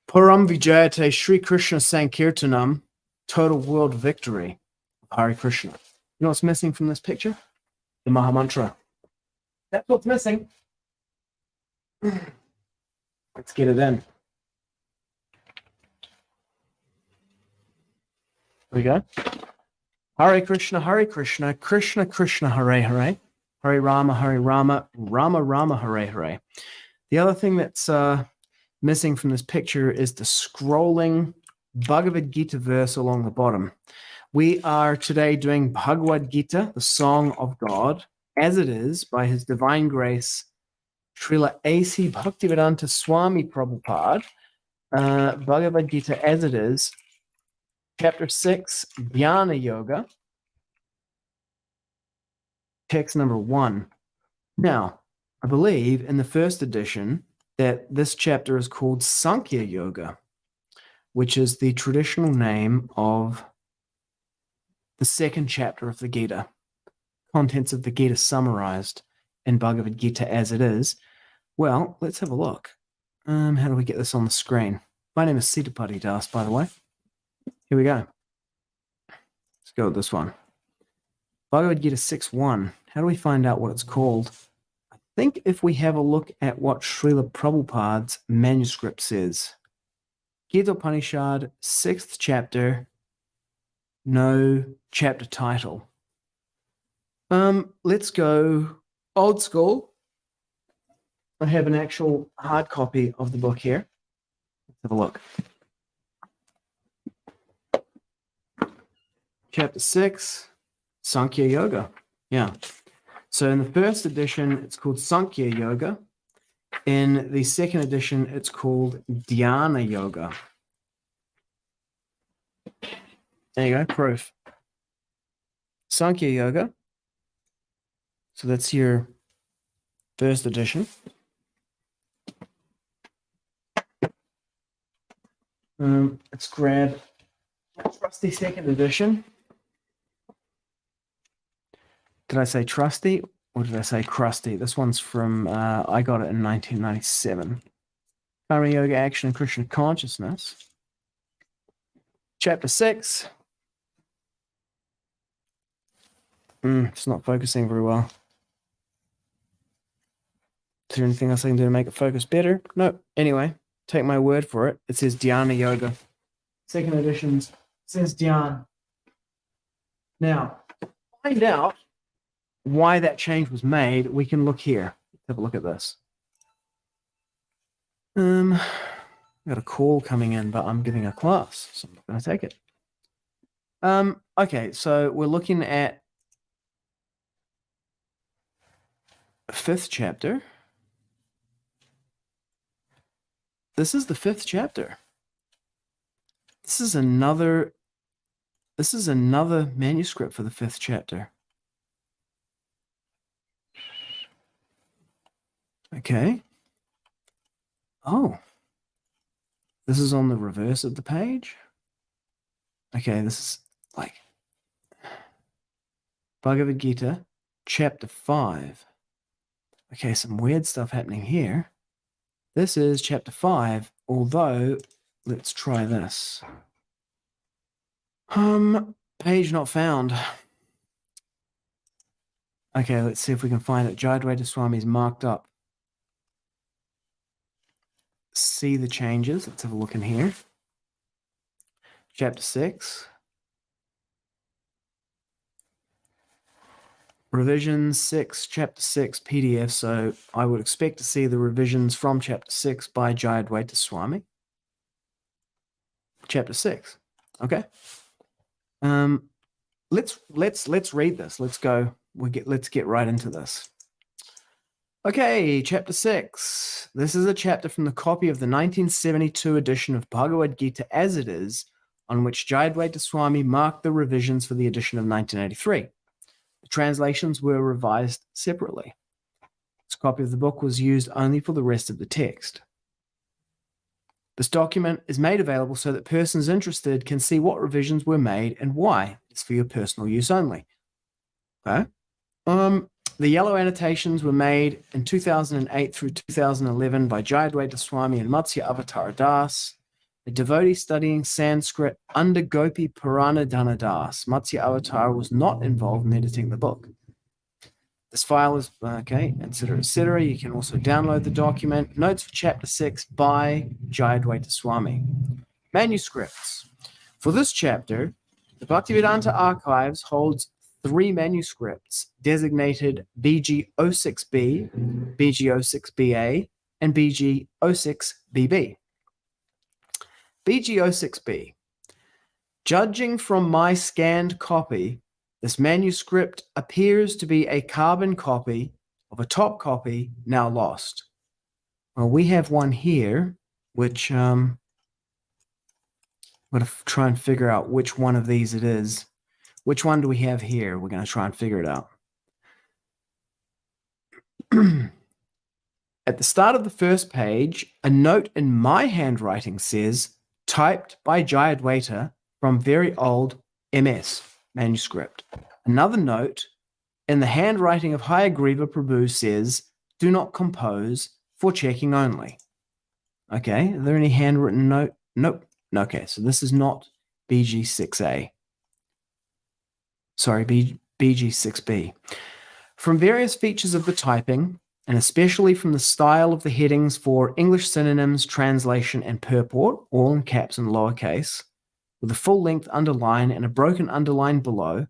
Param Vijayate Sri Krishna Sankirtanam, total world victory. Hare Krishna. You know what's missing from this picture? The Maha Mantra. That's what's missing. Let's get it in. Here we go. Hare Krishna, Krishna Krishna, Hare Hare. Hare Rama, Rama Rama, Hare Hare. The other thing that's missing from this picture is the scrolling Bhagavad-gita verse along the bottom. We are today doing Bhagavad-gita, the Song of God, as it is by His Divine Grace, Srila A.C. Bhaktivedanta Swami Prabhupada, Bhagavad-gita as it is, Chapter 6, Jnana Yoga, text number 1. Now, I believe in the first edition that this chapter is called Sankhya Yoga, which is the traditional name of the second chapter of the Gita. Contents of the Gita summarized in Bhagavad-gita as it is. Well, let's have a look. How do we get this on the screen? My name is Sitapati Das, by the way. Here we go. Let's go with this one. Bhagavad-gita 6.1. How do we find out what it's called? I think if we have a look at what Srila Prabhupada's manuscript says. Gita Upanishad, 6th chapter, no chapter title. Let's go old school. I have an actual hard copy of the book here. Let's have a look. Chapter 6, Sankhya Yoga. Yeah. So in the first edition, it's called Sankhya Yoga. In the second edition, it's called Dhyana Yoga. There you go, proof. Sankhya Yoga. So that's your first edition. Let's grab a trusty second edition. Did I say trusty or did I say crusty? This one's from, I got it in 1997. Karma Yoga, Action, and Krishna Consciousness. Chapter 6. It's not focusing very well. Is there anything else I can do to make it focus better? No. Anyway, take my word for it. It says Dhyana Yoga. Second edition says Dhyana. Now, to find out why that change was made, we can look here. Let's have a look at this. I've got a call coming in, but I'm giving a class, so I'm not going to take it. Okay, so we're looking at 5th chapter. This is the 5th chapter. This is another manuscript for the 5th chapter. Okay. Oh. This is on the reverse of the page. Okay, this is like Bhagavad Gita, chapter 5. Okay, some weird stuff happening here. This is chapter 5, although let's try this. Page not found. Okay, let's see if we can find it. Jayadvaita Swami's marked up. See the changes. Let's have a look in here. Chapter 6. Revision 6, chapter 6 PDF. So I would expect to see the revisions from chapter 6 by Jayadvaita Swami. Chapter 6. Okay. Let's read this. Let's go. Let's get right into this. Okay, chapter 6. This is a chapter from the copy of the 1972 edition of Bhagavad-gita as it is, on which Jayadvaita Swami marked the revisions for the edition of 1983. The translations were revised separately. This copy of the book was used only for the rest of the text. This document is made available so that persons interested can see what revisions were made and why. It's for your personal use only. Okay. The yellow annotations were made in 2008 through 2011 by Jayadvaita Swami and Matsya Avatar Das. a devotee studying Sanskrit under Gopi Purana Dhanadas. Matsya Avatar was not involved in editing the book. This file is, okay, etc., etc. You can also download the document. Notes for Chapter 6 by Jayadvaita Swami. Manuscripts. For this chapter, the Bhaktivedanta Archives holds 3 manuscripts designated BG06B, BG06BA, and BG06BB. BG06B. Judging from my scanned copy, this manuscript appears to be a carbon copy of a top copy now lost. Well, we have one here, which I'm going to try and figure out which one of these it is. Which one do we have here? We're going to try and figure it out. At the start of the first page, a note in my handwriting says, typed by Jayadvaita from very old MS manuscript. Another note in the handwriting of Hayagriva Prabhu says, do not compose, for checking only. Okay, are there any handwritten note? Nope. Okay, so this is not BG6A. Sorry, BG6B. From various features of the typing, and especially from the style of the headings for English synonyms, translation, and purport, all in caps and lowercase, with a full-length underline and a broken underline below,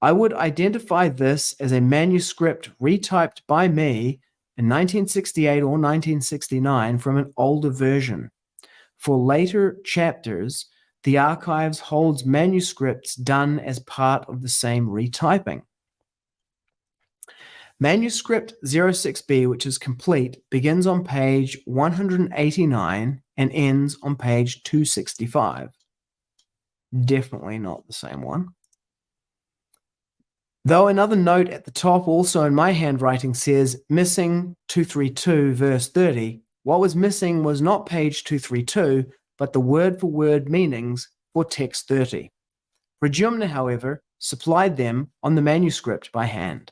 I would identify this as a manuscript retyped by me in 1968 or 1969 from an older version. For later chapters, the archives holds manuscripts done as part of the same retyping. Manuscript 06B, which is complete, begins on page 189 and ends on page 265. Definitely not the same one. Though another note at the top also in my handwriting says missing 232 verse 30, what was missing was not page 232, but the word-for-word meanings for text 30. Pradyumna, however, supplied them on the manuscript by hand.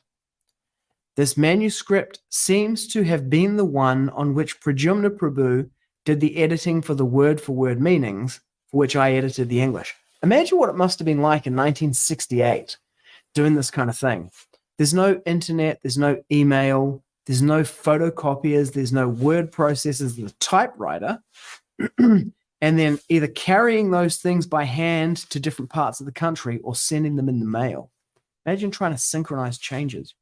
This manuscript seems to have been the one on which Pradyumna Prabhu did the editing for the word-for-word meanings, for which I edited the English. Imagine what it must have been like in 1968, doing this kind of thing. There's no internet, there's no email, there's no photocopiers, there's no word processors, there's a typewriter, and then either carrying those things by hand to different parts of the country or sending them in the mail. Imagine trying to synchronize changes.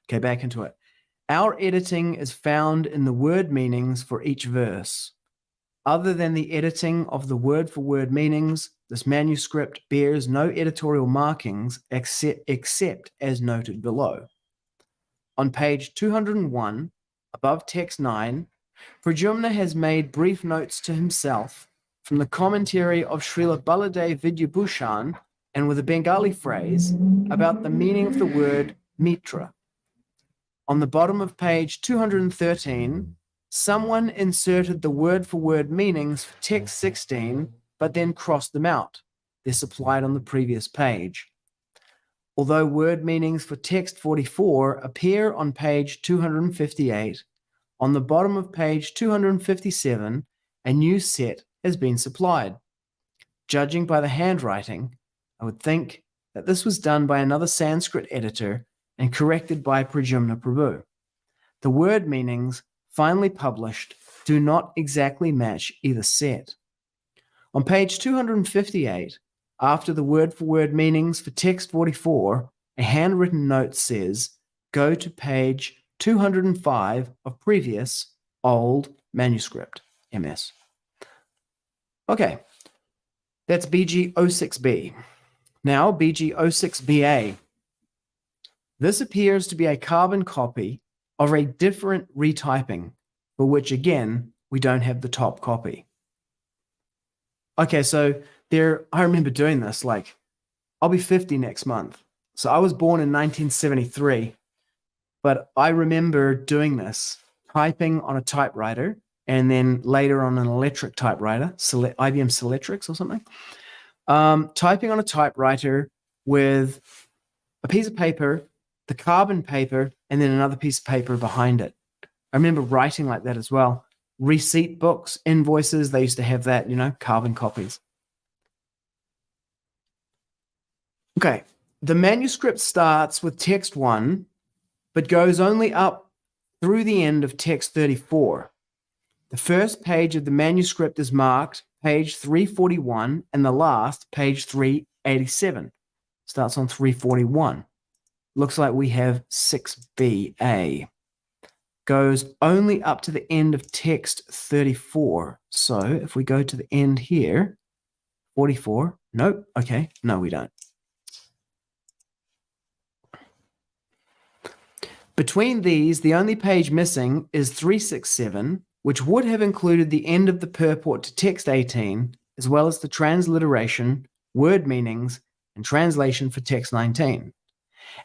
Okay, back into it. Our editing is found in the word meanings for each verse. Other than the editing of the word-for-word meanings, this manuscript bears no editorial markings except as noted below. On page 201, above text 9, Pradyumna has made brief notes to himself from the commentary of Srila Baladev Vidyabhushan and with a Bengali phrase about the meaning of the word mitra. On the bottom of page 213, someone inserted the word-for-word meanings for text 16, but then crossed them out. They're supplied on the previous page. Although word meanings for text 44 appear on page 258, on the bottom of page 257, a new set has been supplied. Judging by the handwriting, I would think that this was done by another Sanskrit editor and corrected by Pradyumna Prabhu. The word meanings finally published do not exactly match either set. On page 258, after the word-for-word meanings for text 44, a handwritten note says, go to page 205 of previous old manuscript, MS. Okay, that's BG06B. Now BG06BA. This appears to be a carbon copy of a different retyping, for which, again, we don't have the top copy. Okay, so I remember doing this, like, I'll be 50 next month. So I was born in 1973, but I remember doing this, typing on a typewriter, and then later on an electric typewriter, IBM Selectrix or something, typing on a typewriter with a piece of paper, the carbon paper, and then another piece of paper behind it. I remember writing like that as well. receipt books, invoices. They used to have that, carbon copies. Okay, the manuscript starts with text 1, but goes only up through the end of text 34. The first page of the manuscript is marked page 341, and the last, page 387. Starts on 341. Looks like we have 6BA. Goes only up to the end of text 34. So if we go to the end here, 44. Nope. Okay. No, we don't. Between these, the only page missing is 367, which would have included the end of the purport to text 18, as well as the transliteration, word meanings, and translation for text 19.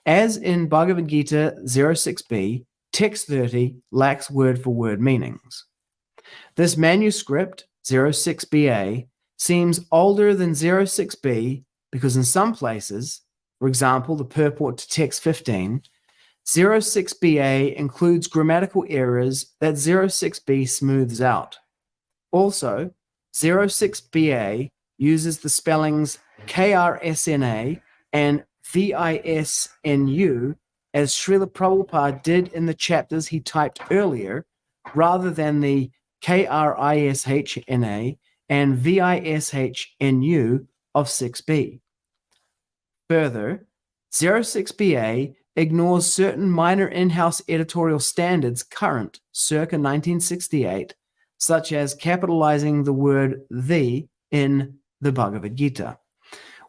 As in Bhagavad-gita 06b, text 30 lacks word-for-word meanings. This manuscript, 06BA, seems older than 06B because in some places, for example, the purport to text 15, 06BA includes grammatical errors that 06B smooths out. Also, 06BA uses the spellings KRSNA and VISNU as Srila Prabhupada did in the chapters he typed earlier, rather than the KRISHNA and VISHNU of 6B. Further, 06BA ignores certain minor in-house editorial standards current circa 1968, such as capitalizing the word "the" in the Bhagavad Gita,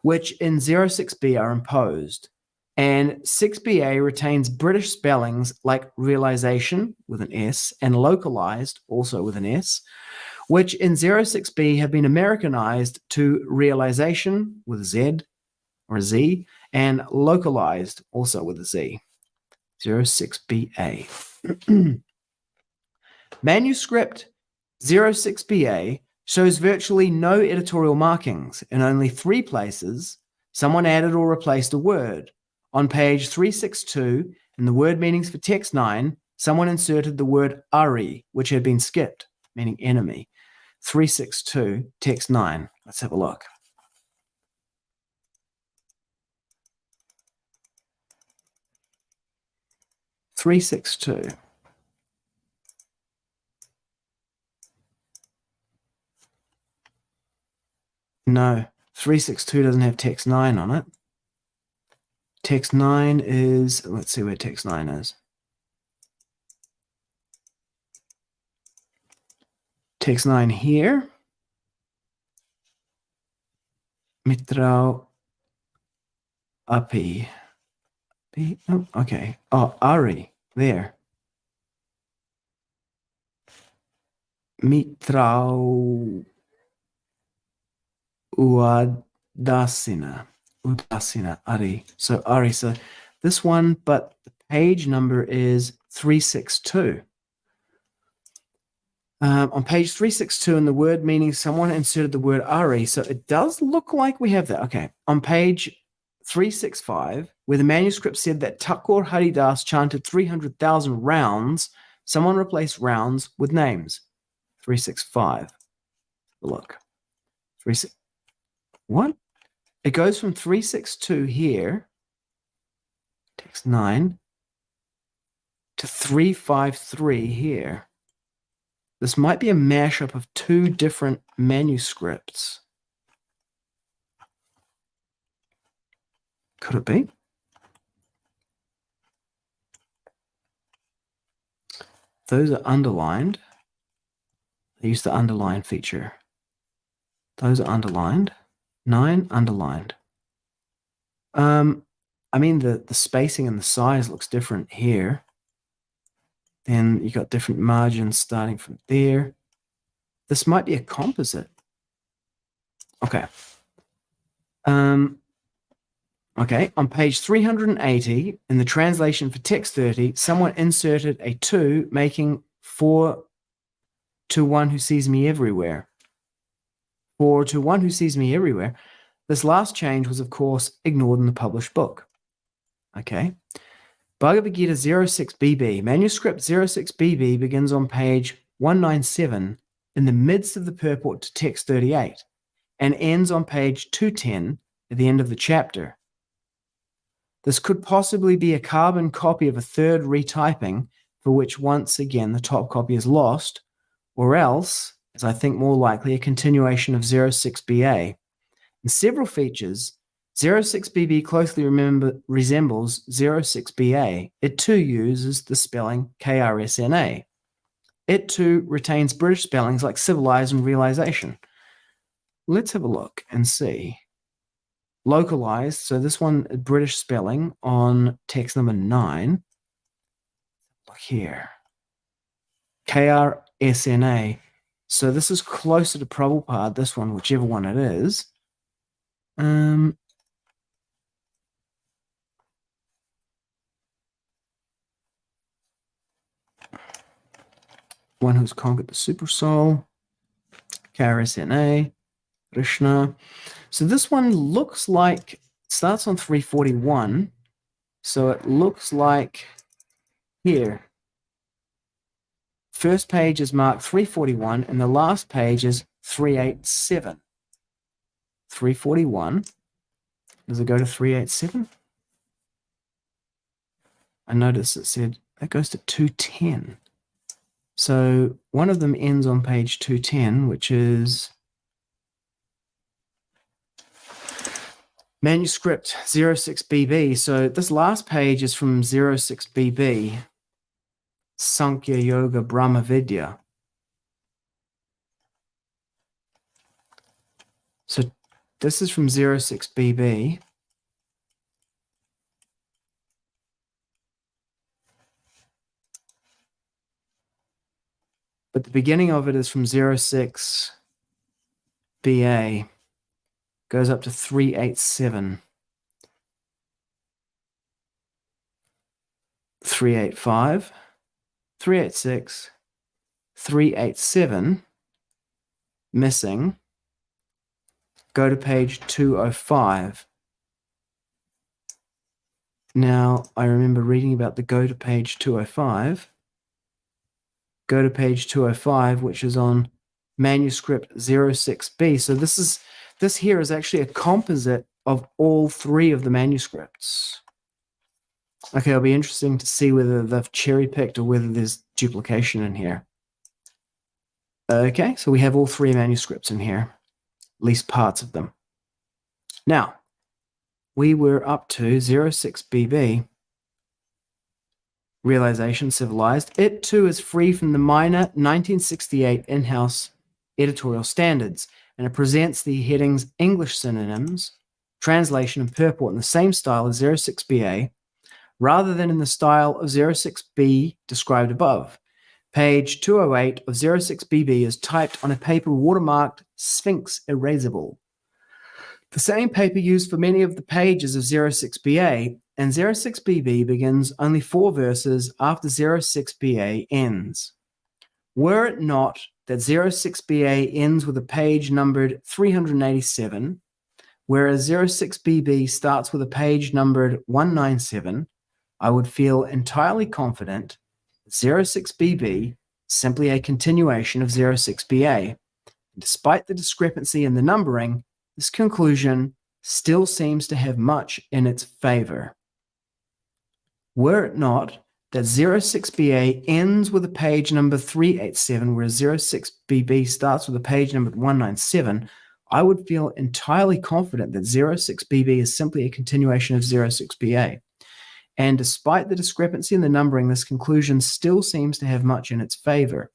which in 06B are imposed. And 6BA retains British spellings like realization with an S and localized also with an S, which in 06B have been Americanized to realization with a Z or a Z, and localized also with a Z. 06BA. Manuscript 06BA shows virtually no editorial markings. In only 3 places, someone added or replaced a word. On page 362, in the word meanings for text 9, someone inserted the word ari, which had been skipped, meaning enemy. 362, text 9. Let's have a look. $362. No, 362 doesn't have text 9 on it. Text 9 is, let's see where text 9 is. Text 9 here. Mitrao api. Oh, okay. Oh, Ari, there. Mitrao Udasina, Ari. So Ari, so this one, but the page number is 362. On page 362 in the word meaning, someone inserted the word Ari. So it does look like we have that. Okay. On page 365, where the manuscript said that Thakur Haridas chanted 300,000 rounds, someone replaced rounds with names. 365. Look. What? It goes from 362 here, text 9, to 353 here. This might be a mashup of 2 different manuscripts. Could it be? Those are underlined. They use the underline feature. Those are underlined. 9 underlined. I mean, the spacing and the size looks different here. Then you got different margins starting from there. This might be a composite. Okay. Okay, on page 380, in the translation for text 30, someone inserted a 2, making 4 to one who sees me everywhere. 4 to one who sees me everywhere. This last change was, of course, ignored in the published book. Okay. Bhagavad-gita 06BB. Manuscript 06BB begins on page 197 in the midst of the purport to text 38 and ends on page 210 at the end of the chapter. This could possibly be a carbon copy of a third retyping for which once again the top copy is lost, or else, as I think more likely, a continuation of 06BA. In several features, 06BB closely resembles 06BA. It too uses the spelling KRSNA. It too retains British spellings like civilized and realization. Let's have a look and see. Localized, so this one, British spelling on text number 9. Look here. KRSNA. So this is closer to Prabhupada, this one, whichever one it is. One who's conquered the super soul. KRSNA. Kṛṣṇa. So this one looks like, it starts on 341. So it looks like here. First page is marked 341 and the last page is 387. 341. Does it go to 387? I noticed it said that goes to 210. So one of them ends on page 210, which is manuscript 06BB. So this last page is from 06BB, Sankhya Yoga Brahma Vidya. So this is from 06BB. But the beginning of it is from 06BA. Goes up to 387. 385. 386. 387. Missing. Go to page 205. Now, I remember reading about the go to page 205. Go to page 205, which is on manuscript 06B. So this here is actually a composite of all three of the manuscripts. Okay, it'll be interesting to see whether they've cherry-picked or whether there's duplication in here. Okay, so we have all three manuscripts in here, at least parts of them. Now, we were up to 06BB, Realization Civilized. It too is free from the minor 1968 in-house editorial standards, and it presents the headings English synonyms, translation, and purport in the same style as 06BA, rather than in the style of 06B described above. Page 208 of 06BB is typed on a paper watermarked Sphinx erasable. The same paper used for many of the pages of 06BA, and 06BB begins only 4 verses after 06BA ends. Were it not that 06BA ends with a page numbered 387, whereas 06BB starts with a page numbered 197, I would feel entirely confident that 06BB is simply a continuation of 06BA. Despite the discrepancy in the numbering, this conclusion still seems to have much in its favor. Were it not that 06BA ends with a page number 387, whereas 06BB starts with a page number 197, I would feel entirely confident that 06BB is simply a continuation of 06BA. And despite the discrepancy in the numbering, this conclusion still seems to have much in its favor.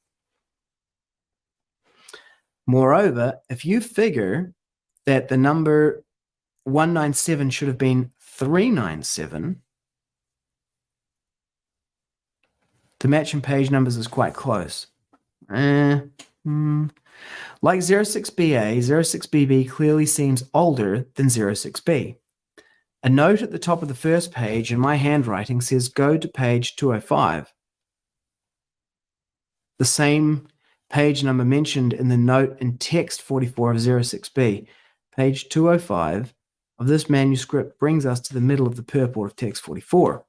Moreover, if you figure that the number 197 should have been 397, the matching page numbers is quite close. Like 06BA, 06BB clearly seems older than 06B. A note at the top of the first page in my handwriting says go to page 205. The same page number mentioned in the note in text 44 of 06B. Page 205 of this manuscript brings us to the middle of the purport of text 44.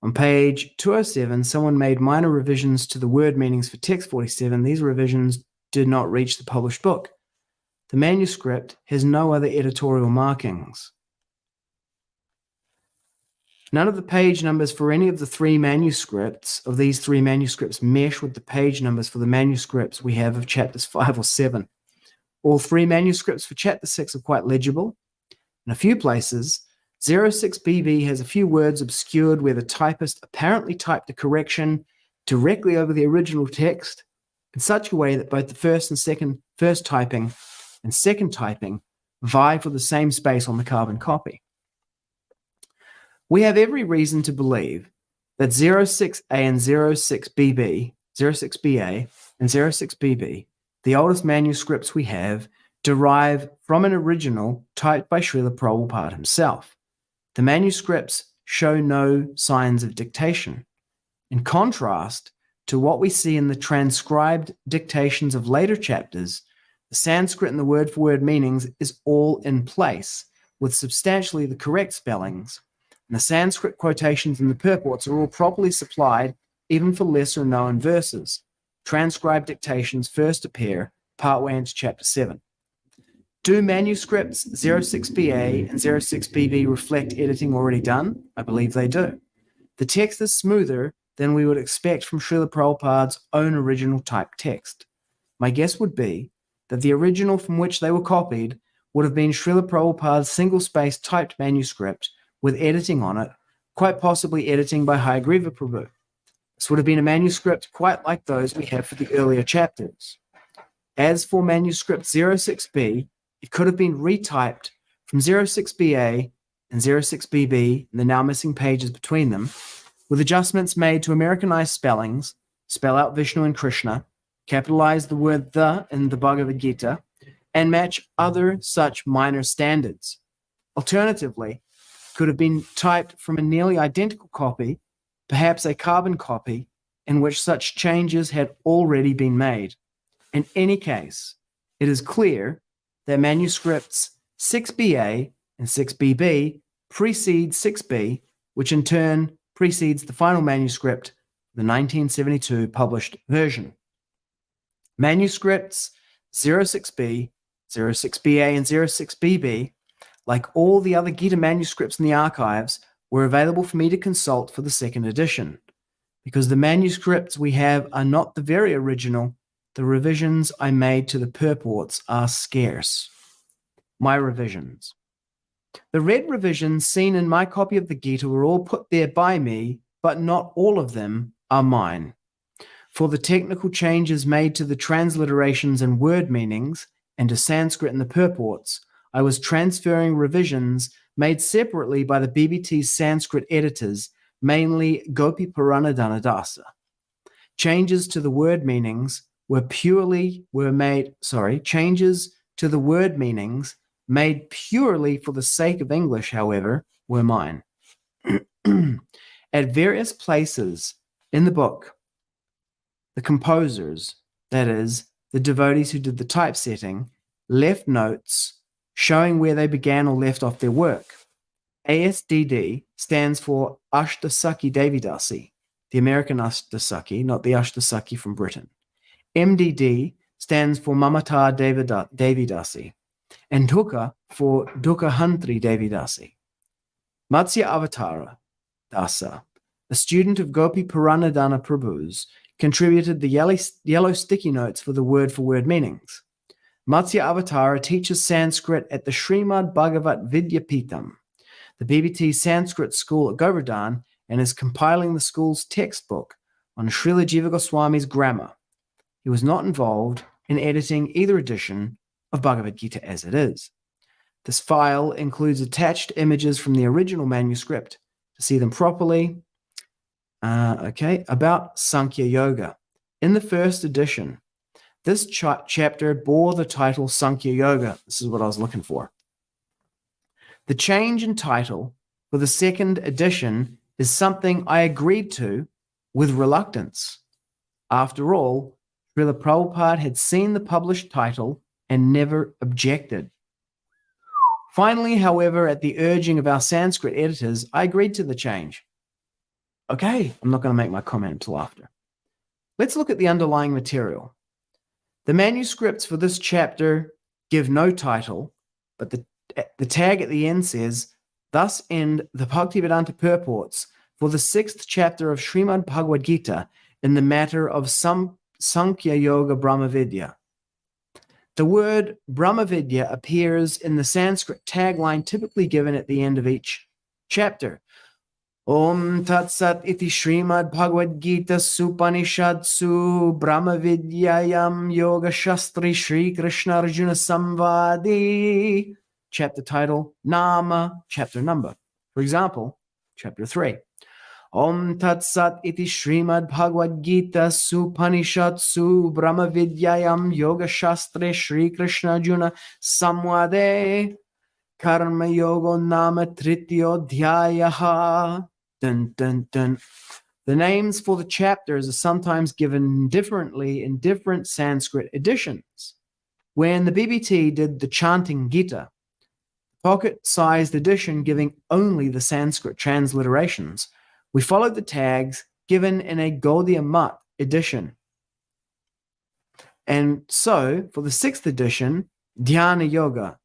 On page 207, someone made minor revisions to the word meanings for text 47. These revisions did not reach the published book. The manuscript has no other editorial markings. None of the page numbers for any of the three manuscripts of these three manuscripts mesh with the page numbers for the manuscripts we have of chapters 5 or 7. All three manuscripts for chapter 6 are quite legible. In a few places, 06BB has a few words obscured where the typist apparently typed a correction directly over the original text in such a way that both the first typing and second typing vie for the same space on the carbon copy. We have every reason to believe that 06A and 06BB, 06BA and 06BB, the oldest manuscripts we have, derive from an original typed by Srila Prabhupada himself. The manuscripts show no signs of dictation. In contrast to what we see in the transcribed dictations of later chapters, the Sanskrit and the word-for-word meanings is all in place, with substantially the correct spellings, and the Sanskrit quotations in the purports are all properly supplied, even for lesser-known verses. Transcribed dictations first appear partway into chapter 7. Do manuscripts 06BA and 06BB reflect editing already done? I believe they do. The text is smoother than we would expect from Srila Prabhupada's own original typed text. My guess would be that the original from which they were copied would have been Srila Prabhupada's single-space typed manuscript with editing on it, quite possibly editing by Hayagriva Prabhu. This would have been a manuscript quite like those we have for the earlier chapters. As for manuscript 06B, it could have been retyped from 06BA and 06BB, and the now missing pages between them, with adjustments made to Americanized spellings, spell out Vishnu and Kṛṣṇa, capitalize the word the in the Bhagavad-gita, and match other such minor standards. Alternatively, could have been typed from a nearly identical copy, perhaps a carbon copy, in which such changes had already been made. In any case, it is clear that manuscripts 6BA and 6BB precede 6B, which in turn precedes the final manuscript, the 1972 published version. Manuscripts 06B, 06BA, and 06BB, like all the other Gita manuscripts in the archives, were available for me to consult for the second edition. Because the manuscripts we have are not the very original, the revisions I made to the purports are scarce. My revisions. The red revisions seen in my copy of the Gita were all put there by me, but not all of them are mine. For the technical changes made to the transliterations and word meanings, and to Sanskrit in the purports, I was transferring revisions made separately by the BBT's Sanskrit editors, mainly Gopi Puranadana Dasa. Changes to the word meanings changes to the word meanings made purely for the sake of English, however, were mine. At various places in the book, the composers, that is, the devotees who did the typesetting, left notes showing where they began or left off their work. ASDD stands for Ashtasaki Devidasi, the American Ashtasaki, not the Ashtasaki from Britain. MDD stands for Mamata Devidasi, and Dukha for Dukkahantri Devidasi. Matsya Avatara Dasa, a student of Gopi Puranadana Prabhu's, contributed the yellow sticky notes for the word-for-word meanings. Matsya Avatara teaches Sanskrit at the Śrī-bhagavān Vidyapeetham, the BBT Sanskrit school at Govardhan, and is compiling the school's textbook on Srila Jiva Goswami's grammar. He was not involved in editing either edition of Bhagavad-gita As It Is. This file includes attached images from the original manuscript to see them properly. About Sankhya Yoga. In the first edition, this chapter bore the title Sankhya Yoga. This is what I was looking for. The change in title for the second edition is something I agreed to with reluctance. After all, Srila Prabhupada had seen the published title and never objected. Finally, however, at the urging of our Sanskrit editors, I agreed to the change. Okay, I'm not going to make my comment until after. Let's look at the underlying material. The manuscripts for this chapter give no title, but the tag at the end says, "Thus end the Bhaktivedanta purports for the 6th chapter of Srimad Bhagavad-gita in the matter of some Sankhya Yoga Brahmavidya." The word Brahmavidya appears in the Sanskrit tagline typically given at the end of each chapter. Om Tat Sat iti Srimad Bhagavad-gita Supanishadsu Brahmavidyayam Yoga Shastri Shri Krishna Arjuna Samvadi. Chapter title, Nama, chapter number. For example, chapter 3. Om Tat Sat iti Srimad Bhagavad-gita Supanishadsu Brahmavidyayam Yoga Shastre Shri Krishna Arjuna Samvade. Karma Yoga Nama Trityo Dhyayaha. Dun, dun, dun. The names for the chapters are sometimes given differently in different Sanskrit editions. When the BBT did the Chanting Gita, pocket-sized edition giving only the Sanskrit transliterations, we followed the tags given in a Gaudiya Math edition. And so, for the 6th edition, Dhyana Yoga.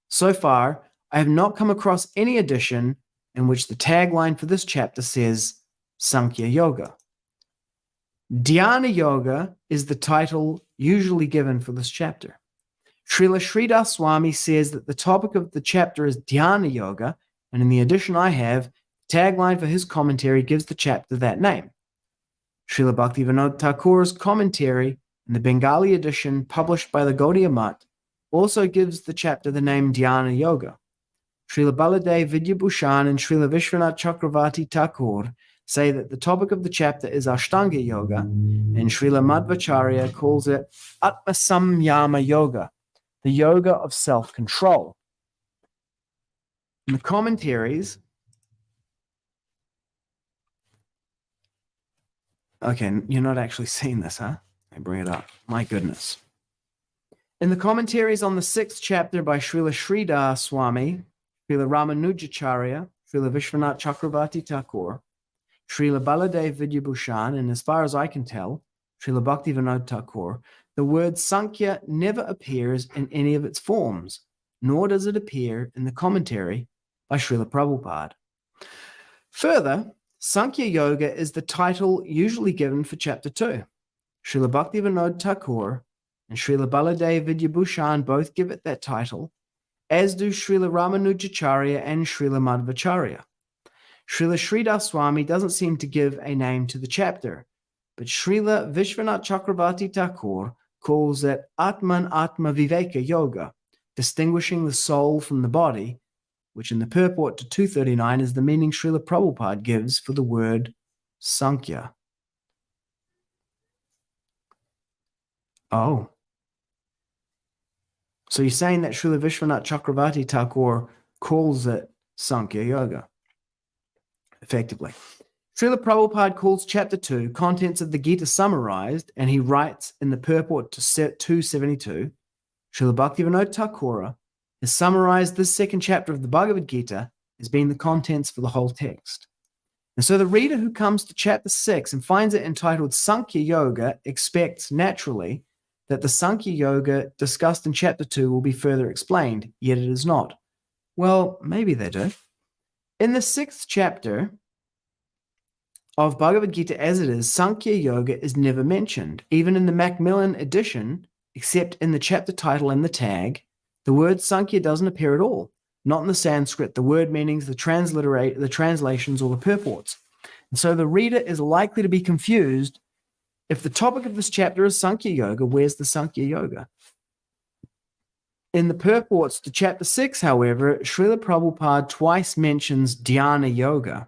So far, I have not come across any edition in which the tagline for this chapter says Sankhya Yoga. Dhyana Yoga is the title usually given for this chapter. Srila Sridhar Swami says that the topic of the chapter is Dhyana Yoga, and in the edition I have, the tagline for his commentary gives the chapter that name. Srila Bhaktivinoda Thakur's commentary in the Bengali edition published by the Gaudiya Math also gives the chapter the name Dhyana Yoga. Srila Baladev Vidyabhushan and Srila Vishwanath Chakravarti Thakur say that the topic of the chapter is Ashtanga Yoga, and Srila Madhvacharya calls it Atma-samyama Yoga, the yoga of self-control. In the commentaries, okay, you're not actually seeing this, huh? I bring it up. My goodness. In the commentaries on the 6th chapter by Srila Sridhar Swami, Srila Ramanujacharya, Srila Vishwanath Chakravarti Thakur, Srila Baladev Vidyabhushan, and as far as I can tell, Srila Bhaktivinoda Thakur, the word Sankhya never appears in any of its forms, nor does it appear in the commentary by Srila Prabhupada. Further, Sankhya Yoga is the title usually given for chapter 2. Srila Bhaktivinoda Thakur and Srila Baladev Vidyabhushan both give it that title, as do Srila Ramanujacharya and Srila Madhvacharya. Srila Sridhar Swami doesn't seem to give a name to the chapter, but Srila Vishwanath Chakravarti Thakur calls it Atman Atma Viveka Yoga, distinguishing the soul from the body, which in the purport to 239 is the meaning Srila Prabhupada gives for the word Sankhya. Oh. So you're saying that Srila Vishwanath Chakravarti Thakur calls it Sankhya Yoga, effectively. Srila Prabhupada calls chapter 2 contents of the Gita summarized, and he writes in the purport to 272, Srila Bhaktivinoda Thakur has summarized this 2nd chapter of the Bhagavad Gita as being the contents for the whole text. And so the reader who comes to chapter 6 and finds it entitled Sankhya Yoga expects naturally that the Sankhya Yoga discussed in chapter 2 will be further explained, yet it is not. Well, maybe they do. In the 6th chapter of Bhagavad Gita As It Is, Sankhya Yoga is never mentioned. Even in the Macmillan edition, except in the chapter title and the tag, the word Sankhya doesn't appear at all. Not in the Sanskrit, the word meanings, the translations, or the purports. And so the reader is likely to be confused. If the topic of this chapter is Sankhya Yoga, where's the Sankhya Yoga? In the purports to chapter 6, however, Srila Prabhupada twice mentions Dhyana Yoga.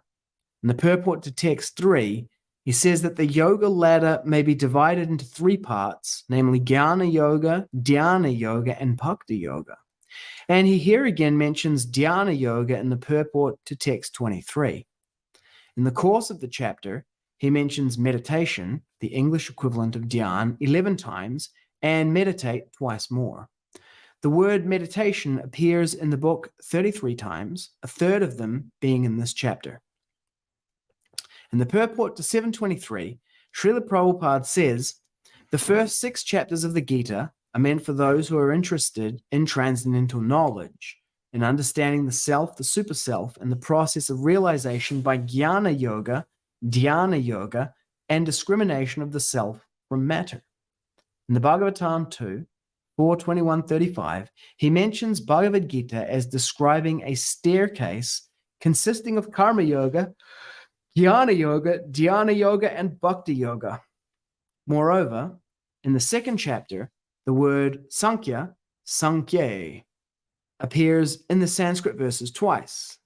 In the purport to text 3, he says that the yoga ladder may be divided into 3 parts, namely Jnana Yoga, Dhyana Yoga, and Bhakti Yoga. And he here again mentions Dhyana Yoga in the purport to text 23. In the course of the chapter, he mentions meditation, the English equivalent of dhyan, 11 times, and meditate twice more. The word meditation appears in the book 33 times, a third of them being in this chapter. In the Purport to 723, Srila Prabhupada says, the first 6 chapters of the Gita are meant for those who are interested in transcendental knowledge, in understanding the self, the super self, and the process of realization by jnana yoga, dhyana yoga, and discrimination of the self from matter. In the Bhagavatam 2, 4:21-35, he mentions Bhagavad-gita as describing a staircase consisting of karma yoga, jnana yoga, dhyana yoga, and bhakti yoga. Moreover, in the 2nd chapter, the word sankhya, sankhye, appears in the Sanskrit verses twice.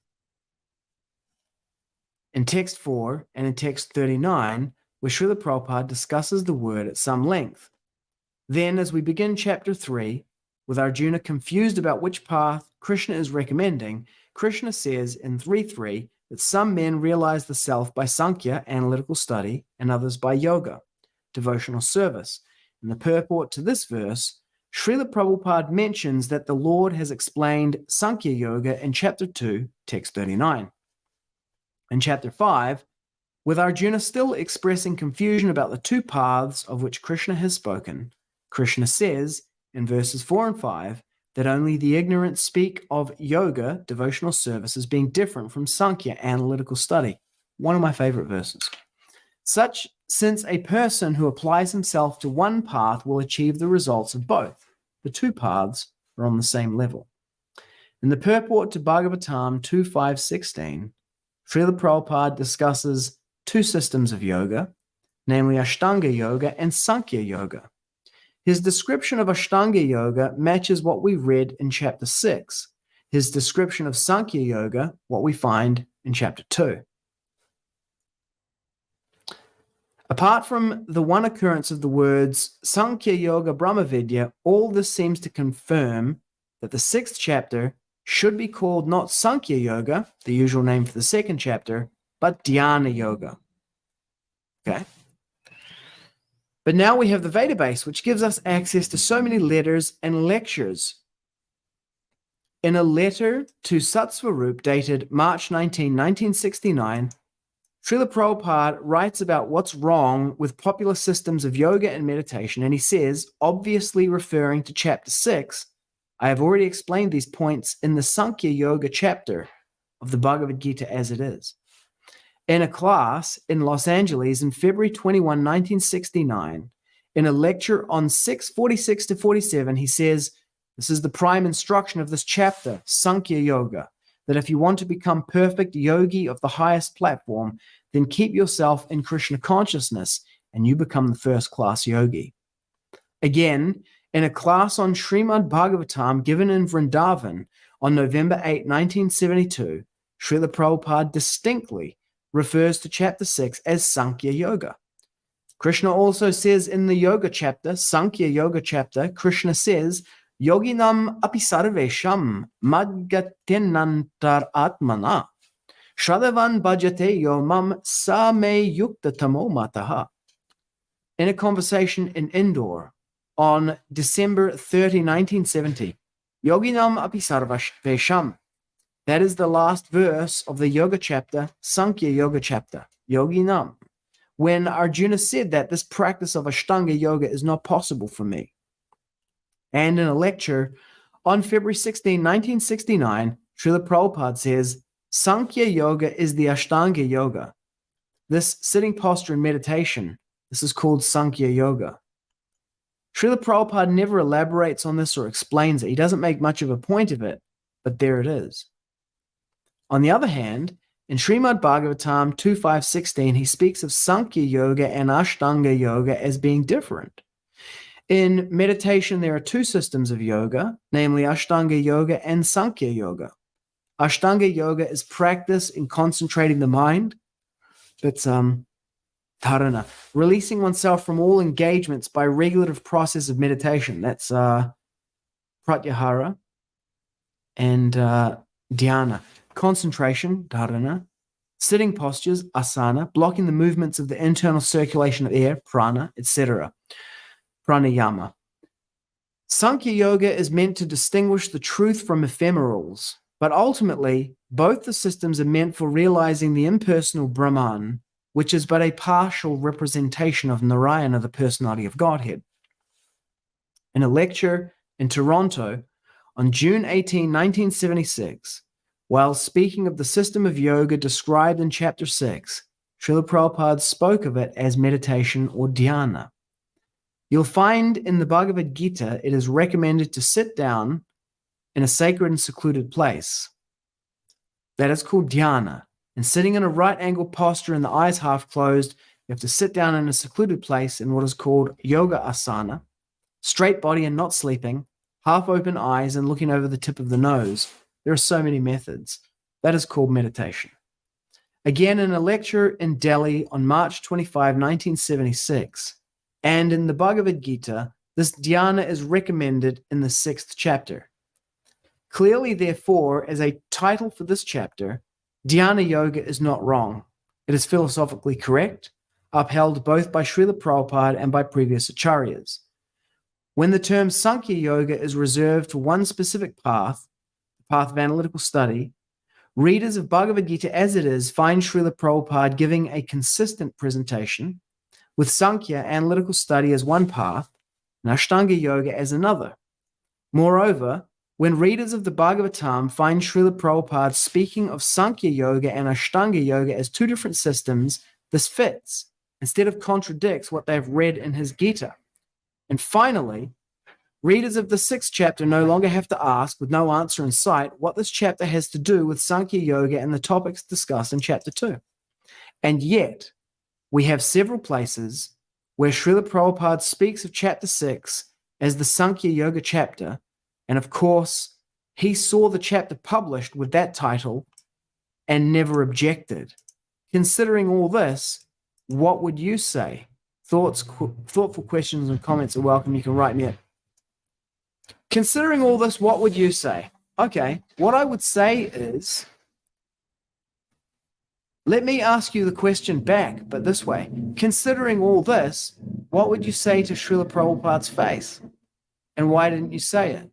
In text 4 and in text 39, where Srila Prabhupada discusses the word at some length. Then, as we begin chapter 3, with Arjuna confused about which path Kṛṣṇa is recommending, Kṛṣṇa says in 3.3 that some men realize the self by sankhya, analytical study, and others by yoga, devotional service. In the purport to this verse, Srila Prabhupada mentions that the Lord has explained Sankhya Yoga in chapter 2, text 39. In chapter 5, with Arjuna still expressing confusion about the 2 paths of which Kṛṣṇa has spoken, Kṛṣṇa says in verses 4 and 5 that only the ignorant speak of yoga, devotional service, as being different from Sankhya, analytical study. One of my favorite verses. Since a person who applies himself to one path will achieve the results of both. The 2 paths are on the same level. In the Purport to Bhagavatam 2.5.16, Srila Prabhupada discusses 2 systems of yoga, namely Ashtanga Yoga and Sankhya Yoga. His description of Ashtanga Yoga matches what we read in chapter 6. His description of Sankhya Yoga, what we find in chapter 2. Apart from the one occurrence of the words Sankhya Yoga Brahmavidya, all this seems to confirm that the 6th chapter should be called not Sankhya Yoga, the usual name for the 2nd chapter, but Dhyana Yoga. Okay? But now we have the database, which gives us access to so many letters and lectures. In a letter to Satsvarup dated March 19, 1969, Srila Prabhupada writes about what's wrong with popular systems of yoga and meditation, and he says, obviously referring to chapter 6, I have already explained these points in the Sankhya Yoga chapter of the Bhagavad-gita As It Is. In a class in Los Angeles in February 21, 1969, in a lecture on 6:46-47, he says, this is the prime instruction of this chapter, Sankhya Yoga, that if you want to become perfect yogi of the highest platform, then keep yourself in Kṛṣṇa consciousness and you become the first-class yogi. Again, in a class on śrī-bhagavān given in Vrindavan on November 8, 1972, Srila Prabhupada distinctly refers to chapter 6 as Sankhya Yoga. Kṛṣṇa also says in the Yoga chapter, Sankhya Yoga chapter, Kṛṣṇa says, Yoginam api sarvesham madgatenantar atmana Shraddhavan bhajate yomam sa me yukta tamo mataha. In a conversation in Indore on December 30, 1970, Yoginam api sarvesham. That is the last verse of the Yoga chapter, Sankhya Yoga chapter, Yoginam, when Arjuna said that this practice of Ashtanga Yoga is not possible for me. And in a lecture on February 16, 1969, Srila Prabhupada says, Sankhya Yoga is the Ashtanga Yoga. This sitting posture and meditation, this is called Sankhya Yoga. Srila Prabhupada never elaborates on this or explains it. He doesn't make much of a point of it, but there it is. On the other hand, in Srimad Bhagavatam 2.5.16, he speaks of Sankhya Yoga and Ashtanga Yoga as being different. In meditation, there are 2 systems of yoga, namely Ashtanga Yoga and Sankhya Yoga. Ashtanga Yoga is practice in concentrating the mind. It's dharana, releasing oneself from all engagements by regulative process of meditation. That's pratyahara and dhyana. Concentration, dharana. Sitting postures, asana. Blocking the movements of the internal circulation of air, prana, etc. Pranayama. Sankhya Yoga is meant to distinguish the truth from ephemerals, but ultimately, both the systems are meant for realizing the impersonal Brahman, which is but a partial representation of Narayana, the personality of Godhead. In a lecture in Toronto on June 18, 1976, while speaking of the system of yoga described in Chapter 6, Srila Prabhupada spoke of it as meditation or dhyana. You'll find in the Bhagavad-gita it is recommended to sit down in a sacred and secluded place. That is called dhyana. And sitting in a right-angled posture and the eyes half closed, you have to sit down in a secluded place in what is called yoga asana, straight body and not sleeping, half open eyes and looking over the tip of the nose. There are so many methods. That is called meditation. Again, in a lecture in Delhi on March 25, 1976, and in the Bhagavad-gita, this dhyana is recommended in the 6th chapter. Clearly, therefore, as a title for this chapter, dhyana yoga is not wrong. It is philosophically correct, upheld both by Srila Prabhupada and by previous acharyas. When the term Sankhya yoga is reserved for one specific path, the path of analytical study, readers of Bhagavad-gita As It Is find Srila Prabhupada giving a consistent presentation, with Sankhya analytical study as one path and Ashtanga yoga as another. Moreover, when readers of the Bhagavatam find Srila Prabhupada speaking of Sankhya yoga and Ashtanga yoga as two different systems, this fits, instead of contradicts what they've read in his Gita. And finally, readers of the 6th chapter no longer have to ask, with no answer in sight, what this chapter has to do with Sankhya yoga and the topics discussed in chapter 2. And yet, we have several places where Srila Prabhupada speaks of chapter 6 as the Sankhya Yoga chapter, and of course, he saw the chapter published with that title and never objected. Considering all this, what would you say? Thoughtful questions and comments are welcome. You can write me at. Considering all this, what would you say? Okay, what I would say is, let me ask you the question back, but this way. Considering all this, what would you say to Srila Prabhupada's face? And why didn't you say it?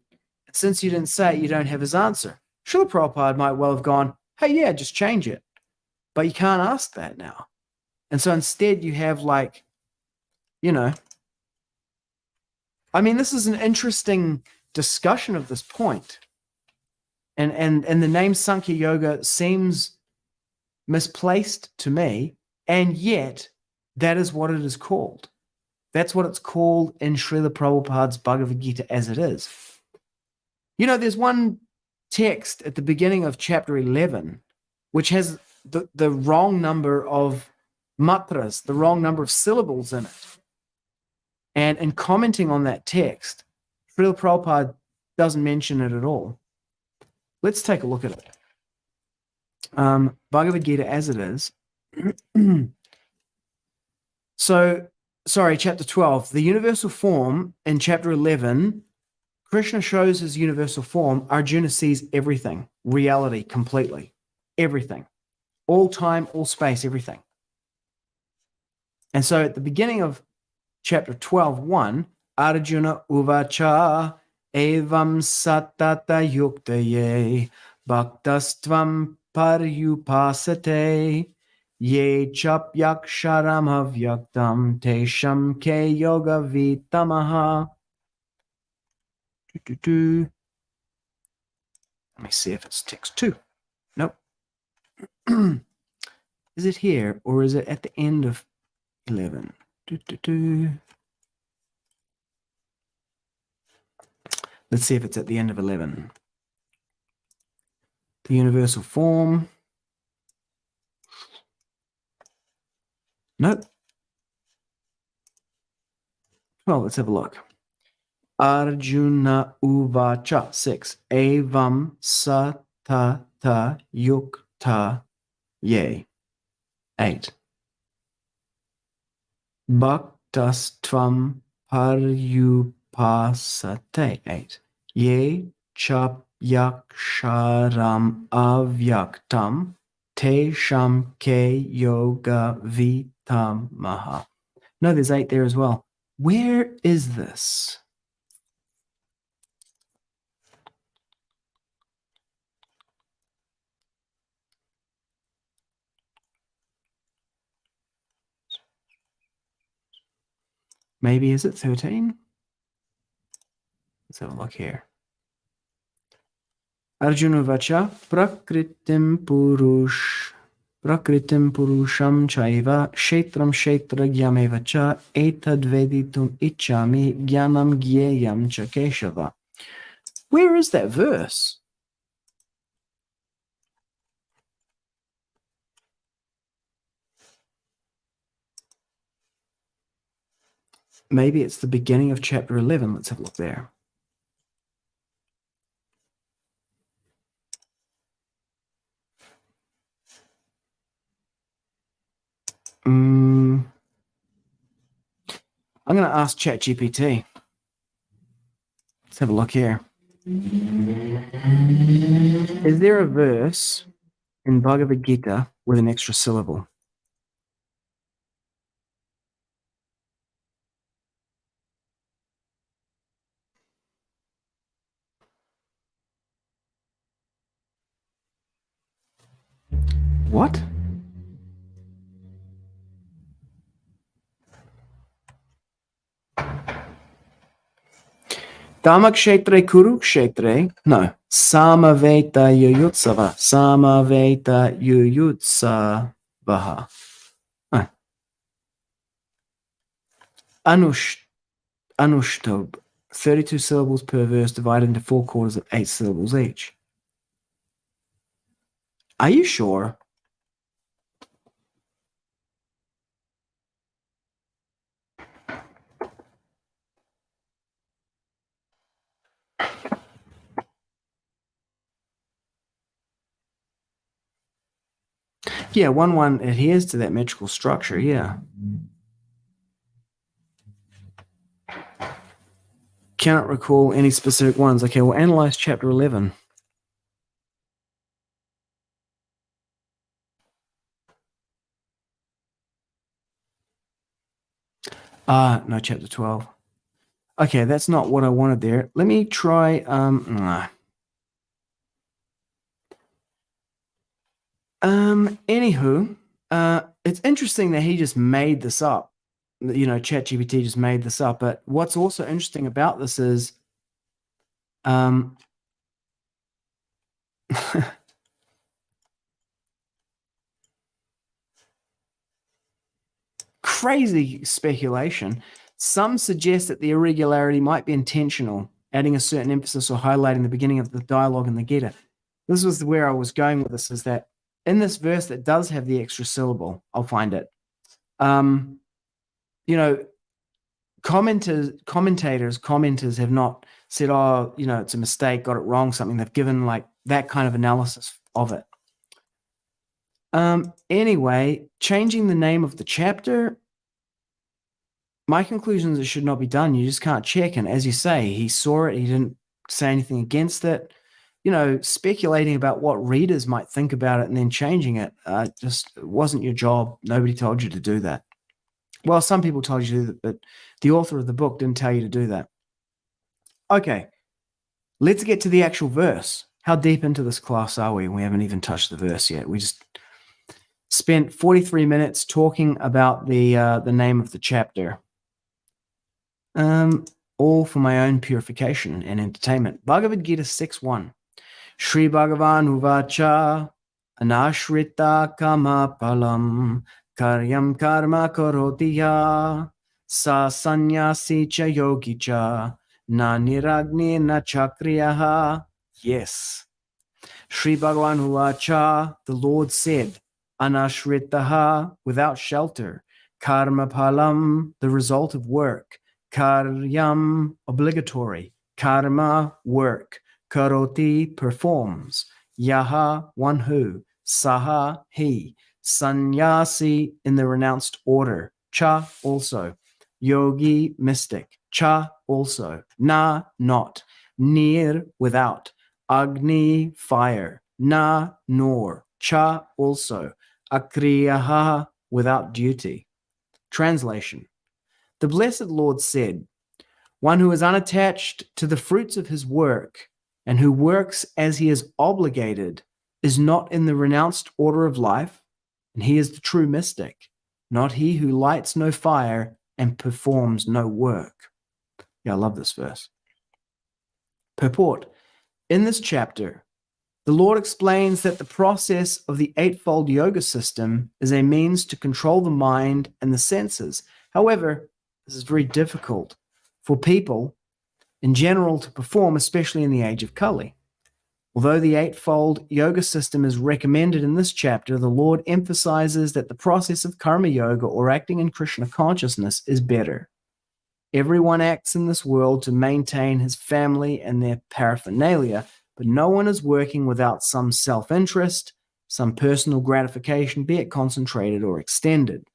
Since you didn't say it, you don't have his answer. Srila Prabhupada might well have gone, hey, yeah, just change it. But you can't ask that now. And so instead you have this is an interesting discussion of this point. And the name Sankhya Yoga seems misplaced to me, and yet that is what it is called. That's what it's called in Srila Prabhupada's Bhagavad-gita As It Is. There's one text at the beginning of chapter 11 which has the wrong number of matras, the wrong number of syllables in it. And in commenting on that text, Srila Prabhupada doesn't mention it at all. Let's take a look at it. Bhagavad-gita As It Is. Chapter 12. The universal form in chapter 11, Kṛṣṇa shows his universal form. Arjuna sees everything, reality completely, everything, all time, all space, everything. And so at the beginning of chapter 12:1, Arjuna uvāca evam satata yuktaye bhaktastvam paryupasate ye chapyaksharam avyaktam tesham ke yoga vitamaha. Let me see if it's text 2. Nope. Is it here or is it at the end of 11? Let's see if it's at the end of 11. The universal form. Nope. Well, let's have a look. Arjuna uvāca 6. Evam satata yukta ye 8. Bhaktastvam paryupasate 8. Ye chapyaksharam avyaktam tesham ke yoga vitamaha. No, there's 8 there as well. Where is this? Maybe, is it 13? Let's have a look here. Arjuna uvāca prakritim purusham chaiva kshetram kshetragyameva cha etadveditum ichami jnanam gyeyam cha keshava. Where is that verse? Maybe it's the beginning of chapter 11. Let's have a look there. I'm going to ask ChatGPT. Let's have a look here. Is there a verse in Bhagavad-gita with an extra syllable? What? Dhammakshetre kurukshetre. No. Samaveta yuyutsava. Samaveta yuyutsavaha. Anushtob. 32 syllables per verse divided into 4 quarters of 8 syllables each. Are you sure? Yeah, 1-1 adheres to that metrical structure, yeah. Cannot recall any specific ones. Okay, we'll analyze chapter 11. No, chapter 12. Okay, that's not what I wanted there. Let me try, anywho, it's interesting that he just made this up. You know, ChatGPT just made this up. But what's also interesting about this is, crazy speculation. Some suggest that the irregularity might be intentional, adding a certain emphasis or highlighting the beginning of the dialogue in the Gita. This was where I was going with this, is that in this verse that does have the extra syllable, I'll find it. You know, commenters have not said, oh, you know, it's a mistake, got it wrong, something. They've given like that kind of analysis of it. Anyway, changing the name of the chapter, my conclusion is it should not be done. You just can't check. And as you say, he saw it. He didn't say anything against it. You know, speculating about what readers might think about it and then changing it, just wasn't your job. Nobody told you to do that. Well, some people told you to do that, but the author of the book didn't tell you to do that. Okay, let's get to the actual verse. How deep into this class are we? We haven't even touched the verse yet. We just spent 43 minutes talking about the name of the chapter. All for my own purification and entertainment. Bhagavad-gita 6.1. śrī-bhagavān uvāca anāśritaḥ karma-phalam kāryam karma karoti sa sannyāsī cha yogī cha na niragnir na cākriyaḥ. Yes. śrī-bhagavān uvāca, the Lord said, anāśritaḥ, without shelter, karma-phalam, the result of work, kāryam, obligatory, karma, work, karoti, performs, yaha, one who, saha, he, sannyāsī, in the renounced order, cha, also, yogī, mystic, cha, also, na, not, nir, without, agniḥ, fire, na, nor, cha, also, akriyaḥ, without duty. Translation. The Blessed Lord said, one who is unattached to the fruits of his work and who works as he is obligated is not in the renounced order of life, and he is the true mystic, not he who lights no fire and performs no work. Yeah, I love this verse. Purport. In this chapter, the Lord explains that the process of the eightfold yoga system is a means to control the mind and the senses. However, this is very difficult for people in general to perform, especially in the age of Kali. Although the eightfold yoga system is recommended in this chapter, the Lord emphasizes that the process of karma yoga, or acting in Kṛṣṇa consciousness, is better. Everyone acts in this world to maintain his family and their paraphernalia, but no one is working without some self-interest, some personal gratification, be it concentrated or extended.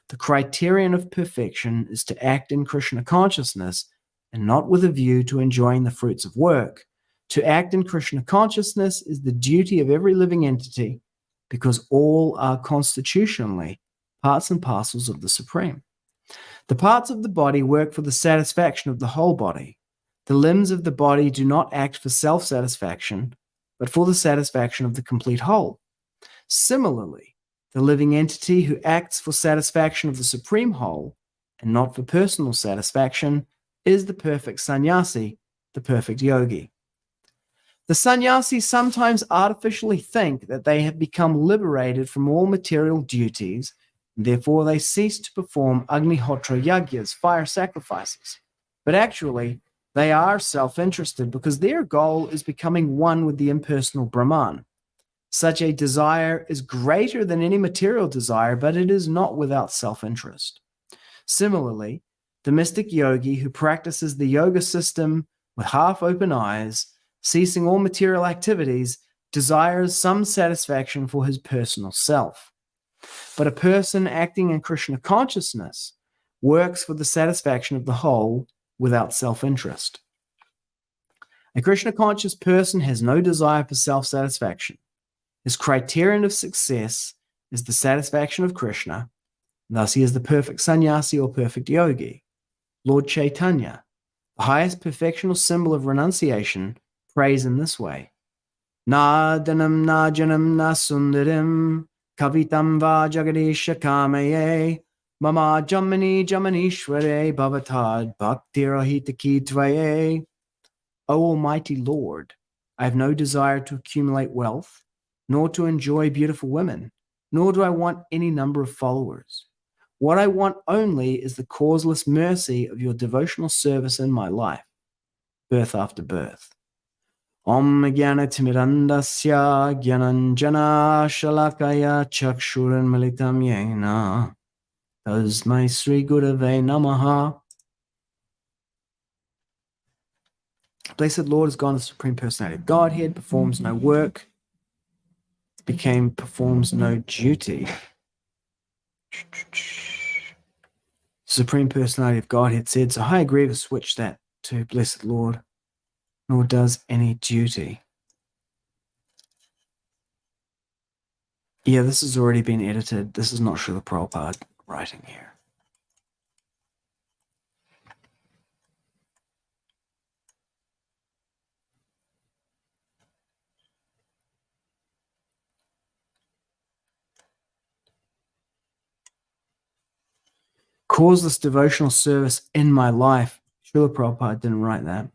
The criterion of perfection is to act in Kṛṣṇa consciousness and not with a view to enjoying the fruits of work. To act in Kṛṣṇa consciousness is the duty of every living entity, because all are constitutionally parts and parcels of the Supreme. The parts of the body work for the satisfaction of the whole body. The limbs of the body do not act for self-satisfaction, but for the satisfaction of the complete whole. Similarly, the living entity who acts for satisfaction of the Supreme Whole and not for personal satisfaction is the perfect sannyāsī, the perfect yogi. The sannyāsī sometimes artificially think that they have become liberated from all material duties, and therefore they cease to perform agniḥ yajnas, fire sacrifices. But actually, they are self-interested because their goal is becoming one with the impersonal Brahman. Such a desire is greater than any material desire, but it is not without self-interest. Similarly, the mystic yogi who practices the yoga system with half-open eyes, ceasing all material activities, desires some satisfaction for his personal self. But a person acting in Kṛṣṇa consciousness works for the satisfaction of the whole without self-interest. A Kṛṣṇa conscious person has no desire for self-satisfaction. His criterion of success is the satisfaction of Kṛṣṇa. Thus, he is the perfect sannyāsī or perfect yogi. Lord Chaitanya, the highest perfectional symbol of renunciation, prays in this way: Na dhanam na janam na sundarim kavitam va jagadisha kamaye mama jamani jamanishware bhavatad bhaktirahitaki dvaye. O Almighty Lord, I have no desire to accumulate wealth, nor to enjoy beautiful women, nor do I want any number of followers. What I want only is the causeless mercy of your devotional service in my life, birth after birth. Om Jnana Timirandasya Jnananjana Shalakaya Chakshuran Militam Yena Tasmai Sri Gurave Namaha. Blessed Lord is God, the Supreme Personality of Godhead, performs no work, performs no duty. Supreme Personality of Godhead said, so I agree to switch that to Blessed Lord, nor does any duty. Yeah, this has already been edited. This is not Srila Prabhupada writing here. Causeless devotional service in my life. Srila Prabhupada didn't write that.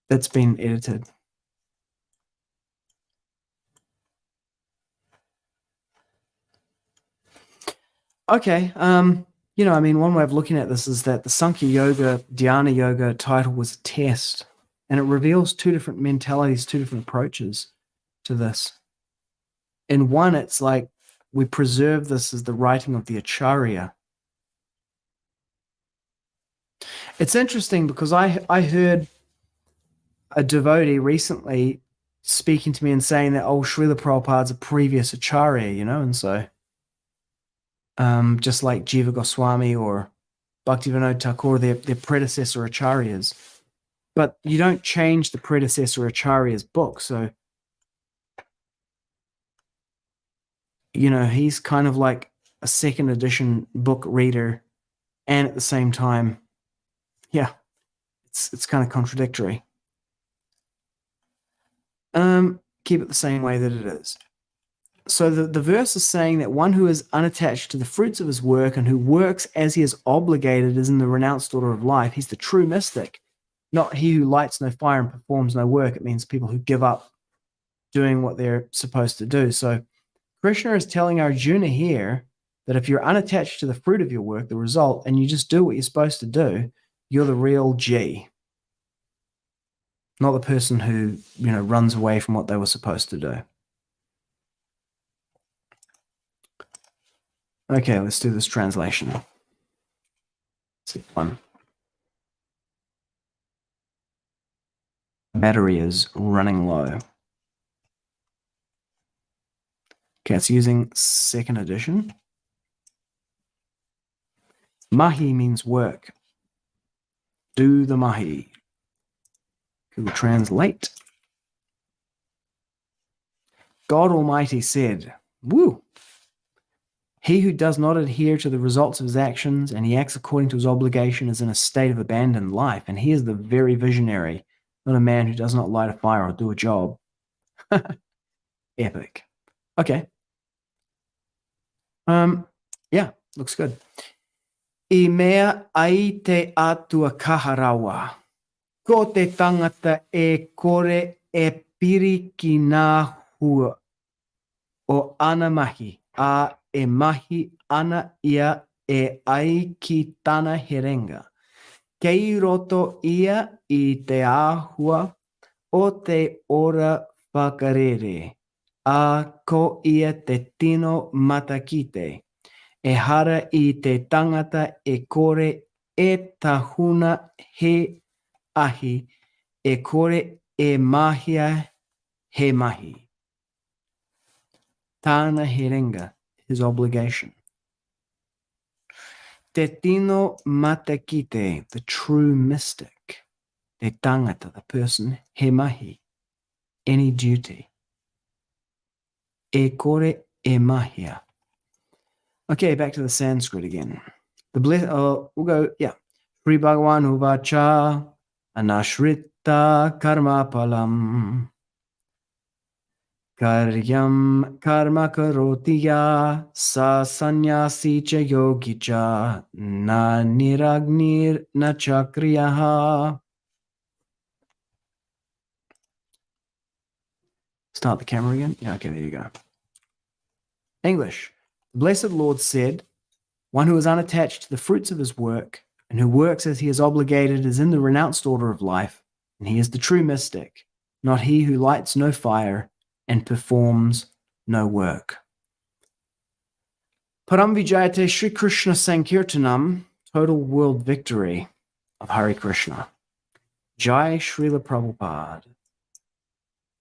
That's been edited. Okay, one way of looking at this is that the Sankhya Yoga, Dhyana Yoga title was a test, and it reveals two different mentalities, two different approaches to this. In one, it's like we preserve this as the writing of the Acharya. It's interesting because I heard a devotee recently speaking to me and saying that, Srila Prabhupada's a previous Acharya, and so just like Jiva Goswami or Bhaktivinoda Thakur, their predecessor Acharyas. But you don't change the predecessor Acharya's book, so he's kind of like a second edition book reader, and at the same time, it's kind of So the verse is saying that one who is unattached to the fruits of his work and who works as he is obligated is in the renounced order of life. He's the true mystic, not he who lights no fire and performs no work. It means people who give up doing what they're supposed to do. So Kṛṣṇa is telling Arjuna here that if you're unattached to the fruit of your work, the result, and you just do what you're supposed to do, you're the real G, not the person who, runs away from what they were supposed to do. Okay, let's do this translation. One. Battery is running low. Okay, it's using second edition. Mahi means work. Do the mahi. Google Translate. God Almighty said, woo! He who does not adhere to the results of his actions and he acts according to his obligation is in a state of abandoned life. And he is the very visionary, not a man who does not light a fire or do a job. Epic. Okay. Yeah, looks good. I mea ai te atua kaharawa. Ko te tangata e kore e piriki nā hua o ana mahi, a e mahi ana ia e ai ki tana herenga. Kei roto ia I te āhua o te ora whakarere, a ko ia te tino matakite. E hara I te tangata e kore e tahuna he ahi, e kore e mahia he mahi. Tāna herenga, his obligation. Te tino matakite, the true mystic. Te tangata, the person, he mahi, any duty. E kore e mahia. Okay, back to the Sanskrit again. We'll go, śrī-bhagavān uvāca, anāśritaḥ karma-phalam. Kāryam karma karoti sa sannyāsī ca yogī ca na niragnir na cākriyaḥ. Start the camera again. Yeah, okay, there you go. English. The Blessed Lord said, one who is unattached to the fruits of his work and who works as he is obligated is in the renounced order of life, and he is the true mystic, not he who lights no fire and performs no work. Param Vijayate Sri Kṛṣṇa Sankirtanam, total world victory of Hare Krishna. Jai Srila Prabhupada.